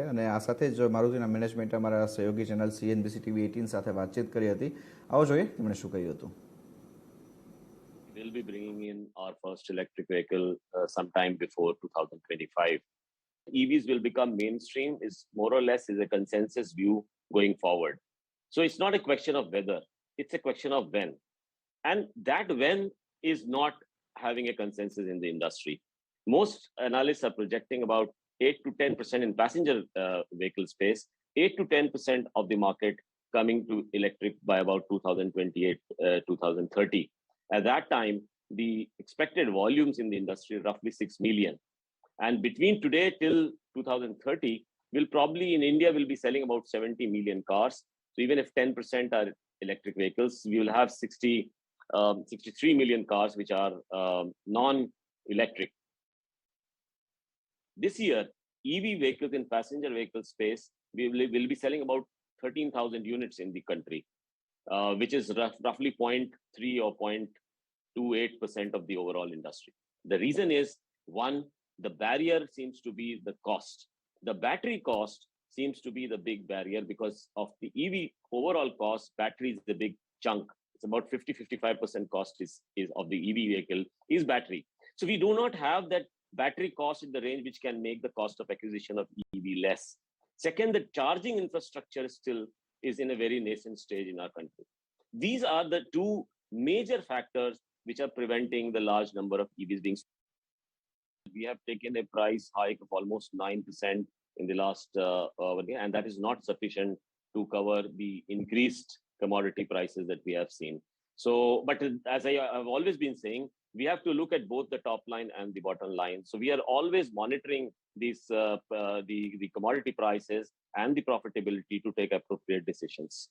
અને આ સાથે જ મારુતિના મેનેજમેન્ટે અમારા સહયોગી ચેનલ CNBC TV 18 સાથે વાતચીત કરી હતી. આવો જોઈએ તેમણે શું કહ્યું હતું. We'll be bringing in our first electric vehicle sometime before 2025. EVs will become mainstream is more or less is a consensus view going forward. So it's not a question of whether, it's a question of when. And that when is not having a consensus in the industry. Most analysts are projecting about 8 to 10% in passenger vehicle space, 8 to 10% of the market coming to electric by about 2028, 2030. At that time, the expected volumes in the industry are roughly 6 million. And between today till 2030, we'll probably in India will be selling about 70 million cars. So even if 10% are electric vehicles, we will have 63 million cars which are non-electric. This year, EV vehicles in passenger vehicle space, we will be selling about 13,000 units in the country, which is roughly 0.3 or 0.28% of the overall industry. The reason is, one, the barrier seems to be the cost. The battery cost seems to be the big barrier because of the EV overall cost. Battery is the big chunk. It's about 50-55% cost is of the EV vehicle is battery. So we do not have that battery cost in the range which can make the cost of acquisition of EV less. Second, the charging infrastructure still is in a very nascent stage in our country. These are the two major factors which are preventing the large number of EVs being sold. We have taken a price hike of almost 9% in the last year, and that is not sufficient to cover the increased commodity prices that we have seen. So, but as I have always been saying, we have to look at both the top line and the bottom line. So we are always monitoring these the commodity prices and the profitability to take appropriate decisions.